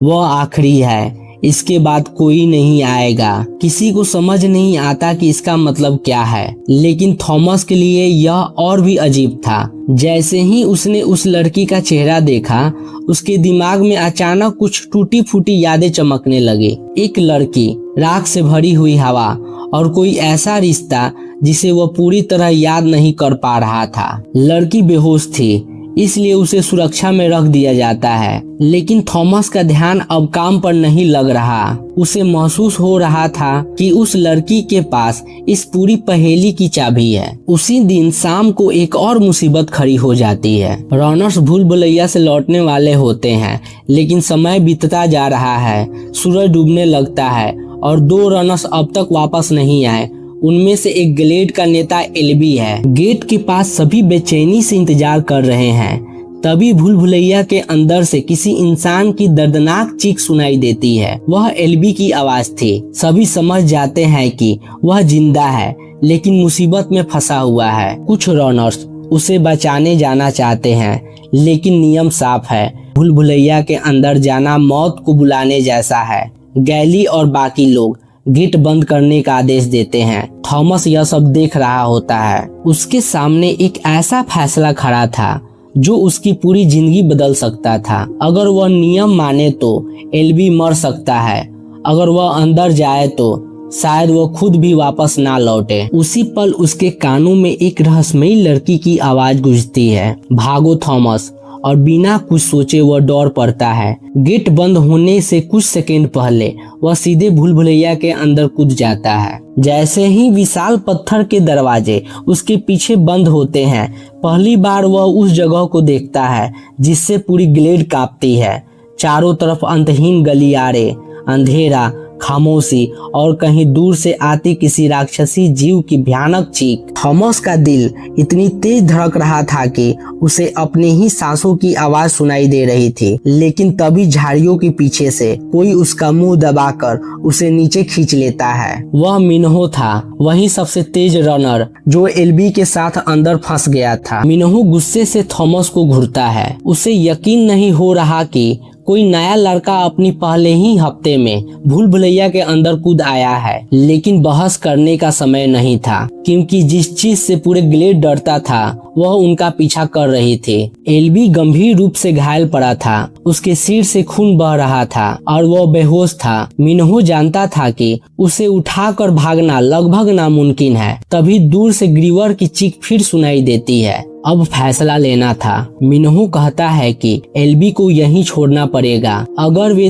वह आखिरी है, इसके बाद कोई नहीं आएगा। किसी को समझ नहीं आता कि इसका मतलब क्या है, लेकिन थॉमस के लिए यह और भी अजीब था। जैसे ही उसने उस लड़की का चेहरा देखा, उसके दिमाग में अचानक कुछ टूटी फूटी यादें चमकने लगी। एक लड़की, राख से भरी हुई हवा और कोई ऐसा रिश्ता जिसे वह पूरी तरह याद नहीं कर पा रहा था। लड़की बेहोश थी, इसलिए उसे सुरक्षा में रख दिया जाता है, लेकिन थॉमस का ध्यान अब काम पर नहीं लग रहा। उसे महसूस हो रहा था कि उस लड़की के पास इस पूरी पहेली की चाबी है। उसी दिन शाम को एक और मुसीबत खड़ी हो जाती है। रनर्स भूल भुलैया से लौटने वाले होते हैं, लेकिन समय बीतता जा रहा है, सूरज डूबने लगता है और 2 रनर्स अब तक वापस नहीं आए। उनमें से एक ग्लेड का नेता एल्बी है। गेट के पास सभी बेचैनी से इंतजार कर रहे हैं। तभी भूल भुलैया के अंदर से किसी इंसान की दर्दनाक चीख सुनाई देती है। वह एल्बी की आवाज थी। सभी समझ जाते हैं कि वह जिंदा है, लेकिन मुसीबत में फंसा हुआ है। कुछ रनर्स उसे बचाने जाना चाहते हैं, लेकिन नियम साफ है, भूल भुलैया के अंदर जाना मौत को बुलाने जैसा है। गैली और बाकी लोग गेट बंद करने का आदेश देते हैं। थॉमस यह सब देख रहा होता है। उसके सामने एक ऐसा फैसला खड़ा था जो उसकी पूरी जिंदगी बदल सकता था। अगर वह नियम माने तो एल्बी मर सकता है, अगर वह अंदर जाए तो शायद वो खुद भी वापस ना लौटे। उसी पल उसके कानों में एक रहस्यमयी लड़की की आवाज गूंजती है, भागो थॉमस। और बिना कुछ सोचे वह दौड़ पड़ता है। गेट बंद होने से कुछ सेकंड पहले वह सीधे भूल भुलैया के अंदर कूद जाता है। जैसे ही विशाल पत्थर के दरवाजे उसके पीछे बंद होते हैं, पहली बार वह उस जगह को देखता है जिससे पूरी ग्लेड कांपती है। चारों तरफ अंतहीन गलियारे, अंधेरा, खामोशी और कहीं दूर से आती किसी राक्षसी जीव की भयानक चीख। थॉमस का दिल इतनी तेज धड़क रहा था कि उसे अपने ही सांसों की आवाज सुनाई दे रही थी। लेकिन तभी झाड़ियों के पीछे से कोई उसका मुंह दबाकर उसे नीचे खींच लेता है। वह मिन्हो था, वही सबसे तेज रनर जो एल्बी के साथ अंदर फंस गया था। मिन्हो गुस्से से थॉमस को घूरता है। उसे यकीन नहीं हो रहा कि कोई नया लड़का अपनी पहले ही हफ्ते में भूल भुलैया के अंदर कूद आया है। लेकिन बहस करने का समय नहीं था, क्योंकि जिस चीज से पूरे ग्लेड डरता था वह उनका पीछा कर रही थी। एल्बी गंभीर रूप से घायल पड़ा था, उसके सिर से खून बह रहा था और वह बेहोश था। मिन्हो जानता था कि उसे उठाकर भागना लगभग नामुमकिन है। तभी दूर से ग्रीवर की चीख फिर सुनाई देती है। अब फैसला लेना था। मिन्हो कहता है कि एल्बी को यहीं छोड़ना पड़ेगा। अगर वे